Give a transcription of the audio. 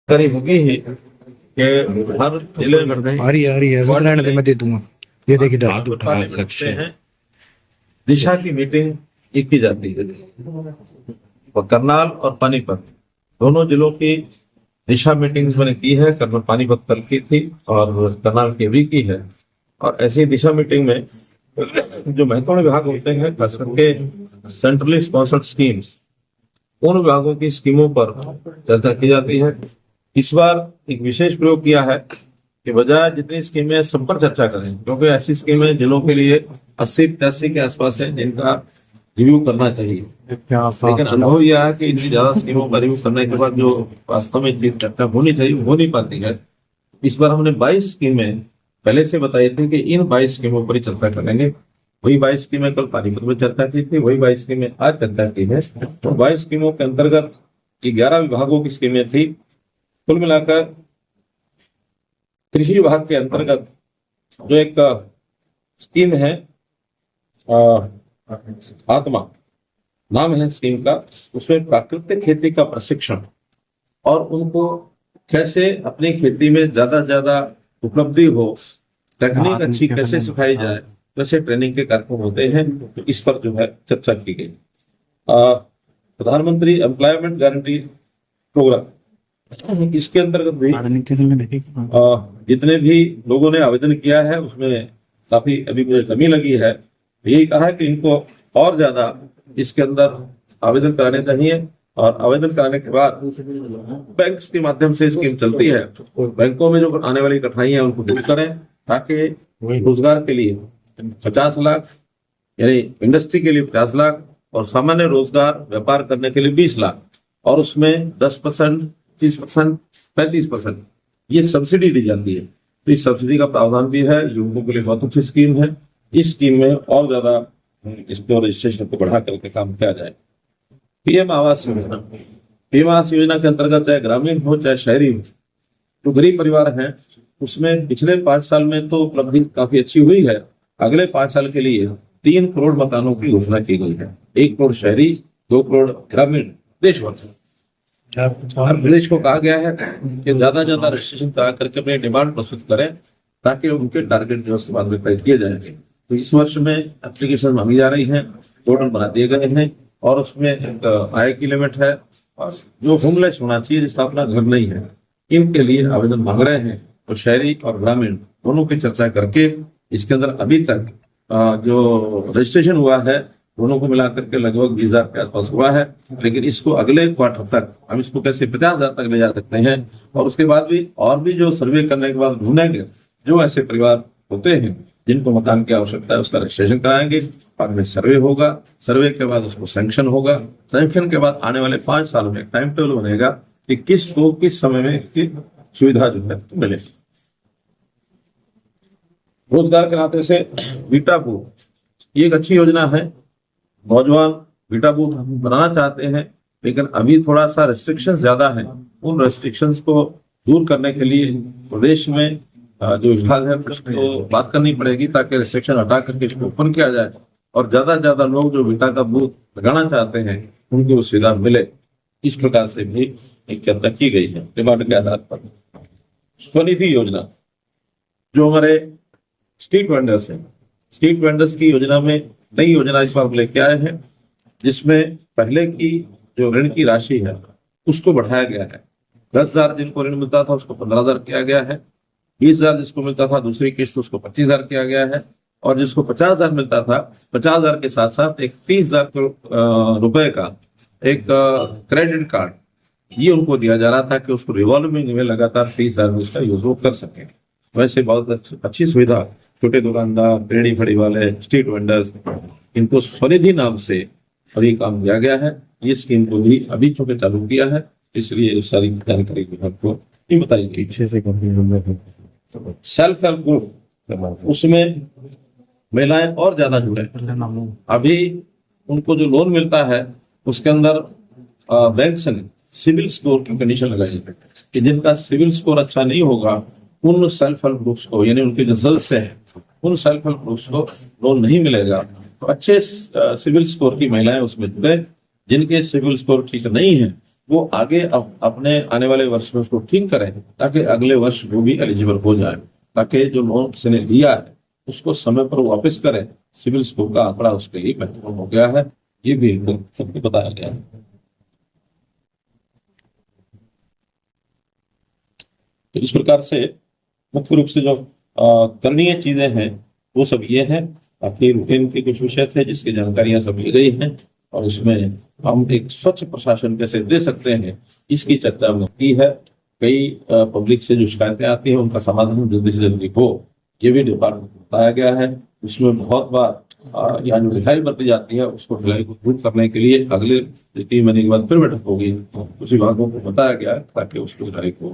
करी होगी ही कि हर जिले में आ रही है रहने दे, मैं दे दूंगा। ये देखिए दादू उठा रखते हैं, दिशा की मीटिंग एक की जाती है। और करनाल और पानीपत दोनों जिलों की दिशा मीटिंग्स मैंने की है। करनाल पानीपत कल की थी और करनाल की भी की है। और ऐसी दिशा मीटिंग में जो महत्वपूर्ण विभाग होते हैं, खास करके सेंट्रली स्पॉन्सर्ड स्कीम्स, उन विभागों की स्कीमों पर चर्चा की जाती है। इस बार एक विशेष प्रयोग किया है कि बजाय जितनी स्कीमें सब पर चर्चा करें, क्योंकि ऐसी स्कीमें जिलों के लिए 80-85 के आसपास है जिनका रिव्यू करना चाहिए। लेकिन अनुभव यह है कि इतनी ज्यादा स्कीमों का रिव्यू करने के बाद जो वास्तव में इतनी चर्चा होनी चाहिए हो नहीं पाती है। इस बार हमने 22 स्कीमें पहले से बताई थी कि इन 22 स्कीमों पर ही चर्चा करेंगे। वही 22 स्कीमें कल पानीपत में चर्चा की थी, वही 22 स्कीमें आज चर्चा की है। तो 22 स्कीमों के अंतर्गत 11 विभागों की स्कीमें थी। कुल मिलाकर कृषि विभाग के अंतर्गत जो एक स्कीम है, आत्मा नाम है स्कीम का, उसमें प्राकृतिक खेती का प्रशिक्षण और उनको कैसे अपनी खेती में ज्यादा से ज्यादा उपलब्धि हो, तकनीक अच्छी कैसे सिखाई जाए, कैसे ट्रेनिंग के कार्यक्रम होते हैं, तो इस पर जो है चर्चा की गई। प्रधानमंत्री एम्प्लॉयमेंट गारंटी प्रोग्राम, इसके अंतर्गत भी जितने भी लोगों ने आवेदन किया है उसमें काफी अभी मुझे कमी लगी है। यही कहा है कि इनको और ज्यादा इसके अंदर आवेदन कराने चाहिए और आवेदन कराने के बाद बैंक के माध्यम से स्कीम चलती है, बैंकों में जो आने वाली कठिनाइयां उनको दूर करें, ताकि रोजगार के लिए 50 लाख यानी इंडस्ट्री के लिए 50 लाख और सामान्य रोजगार व्यापार करने के लिए 20 लाख और उसमें 10%, 30%, 35% ये सब्सिडी दी जाती है। तो इस सब्सिडी का प्रावधान भी है, युवकों के लिए बहुत अच्छी स्कीम है। इस स्कीम में और ज्यादा इसको रजिस्ट्रेशन को बढ़ा करके काम किया जाए। पीएम आवास योजना, पीएम आवास योजना के अंतर्गत चाहे ग्रामीण हो चाहे शहरी हो, जो गरीब परिवार हैं उसमें पिछले 5 साल में तो उपलब्धि काफी अच्छी हुई है। अगले 5 साल के लिए 3 करोड़ मकानों की घोषणा की गई है। 1 करोड़ शहरी, 2 करोड़ ग्रामीण, देशभर हर प्रदेश को कहा गया है कि ज्यादा ज्यादा रजिस्ट्रेशन करा करके अपनी डिमांड प्रस्तुत करें, ताकि उनके टारगेट जो है बाद में तय किए जाएंगे। तो इस वर्ष में एप्लीकेशन मांगी जा रही है, पोर्टल बना दिए गए हैं और उसमें एक आय की लिमिट है और जो होमलेस होना चाहिए, जिसका अपना घर नहीं है, इनके लिए आवेदन मांग रहे हैं। तो शहरी और ग्रामीण दोनों की चर्चा करके इसके अंदर अभी तक जो रजिस्ट्रेशन हुआ है दोनों को मिलाकर के लगभग 20,000 के आसपास हुआ है। लेकिन इसको अगले क्वार्टर तक हम इसको कैसे 50,000 तक ले जा सकते हैं और उसके बाद भी और भी जो सर्वे करने के बाद ढूंढेंगे जो ऐसे परिवार होते हैं जिनको मकान की आवश्यकता है, उसका रजिस्ट्रेशन कराएंगे। बाद में सर्वे होगा, सर्वे के बाद उसको सैंक्शन होगा, सैंक्शन के बाद आने वाले 5 सालों में टाइम टेबल बनेगा कि किसको किस समय में इसकी सुविधा जो है मिले। रोजगार के नाते से बीटा बूथ, ये एक अच्छी योजना है। नौजवान बीटा बूथ बनाना चाहते हैं, लेकिन अभी थोड़ा सा रेस्ट्रिक्शंस ज्यादा है। उन रेस्ट्रिक्शंस को दूर करने के लिए प्रदेश में जो विभाग है उसको बात करनी पड़ेगी, ताकि रेस्ट्रिक्शन हटा करके इसको ओपन किया जाए और ज्यादा से ज्यादा लोग जो बीटा का बूथ लगाना चाहते हैं उनको वो सुविधा मिले। इस प्रकार से भी एक चर्चा की गई है डिमांड के आधार पर। स्वनिधि योजना, जो हमारे स्ट्रीट वेंडर्स हैं, स्ट्रीट वेंडर्स की योजना में नई योजना इस बार लेके आए हैं, जिसमें पहले की जो ऋण की राशि है उसको बढ़ाया गया है। 10,000 जिनको ऋण मिलता था उसको 15,000 किया गया है। 20,000 जिसको मिलता था दूसरी किस्त उसको 25,000 किया गया है। और जिसको 50,000 मिलता था, 50,000 के साथ साथ एक 30,000 रुपए का एक क्रेडिट कार्ड ये उनको दिया जा रहा था कि उसको रिवॉल्विंग में लगातार 30,000 में उसका यूज कर सके। वैसे बहुत अच्छी सुविधा छोटे दुकानदार, रेहड़ी फड़ी वाले, स्ट्रीट वेंडर्स, इनको स्वनिधि नाम से अभी काम दिया गया है। ये स्कीम को भी अभी चूंकि चालू किया है, इसलिए सारी जानकारी आपको बताई गई। सेल्फ हेल्प ग्रुप, उसमें महिलाएं और ज्यादा जुड़े। अभी उनको जो लोन मिलता है उसके अंदर बैंक से सिविल स्कोर की कंडीशन लगाई है कि जिनका सिविल स्कोर अच्छा नहीं होगा उन सेल्फ हेल्प ग्रुप्स को, यानी उनके जो सदस्य हैं उन सेल्फ हेल्प ग्रुप्स को लोन नहीं मिलेगा। तो अच्छे सिविल स्कोर की महिलाएं उसमें जुड़े। जिनके सिविल स्कोर ठीक नहीं है वो आगे अपने आने वाले वर्ष में उसको ठीक करें, ताकि अगले वर्ष वो भी एलिजिबल हो जाए, ताकि जो लोन किसी ने लिया है उसको समय पर वापस करें। सिविल स्कोर का आंकड़ा उसके लिए महत्वपूर्ण हो गया है, ये भी सबको बताया गया है। तो इस प्रकार से मुख्य रूप से जो करणीय चीजें हैं वो सब ये है। बाकी रूटीन के कुछ विषय थे जिसकी जानकारियां सब ली गई हैं, और इसमें हम एक स्वच्छ प्रशासन कैसे दे सकते हैं इसकी चर्चा हमने की है। कई पब्लिक से जो शिकायतें आती हैं उनका समाधान जल्दी से जल्दी हो, ये भी डिपार्टमेंट को बताया गया है। इसमें बहुत बार यहाँ जो ढिलाई बरती जाती है उसको ढिलाई को दूर करने के लिए अगले 3 महीने के बाद फिर बैठक होगी, उस विभागों को बताया गया है ताकि उसको ढिलाई को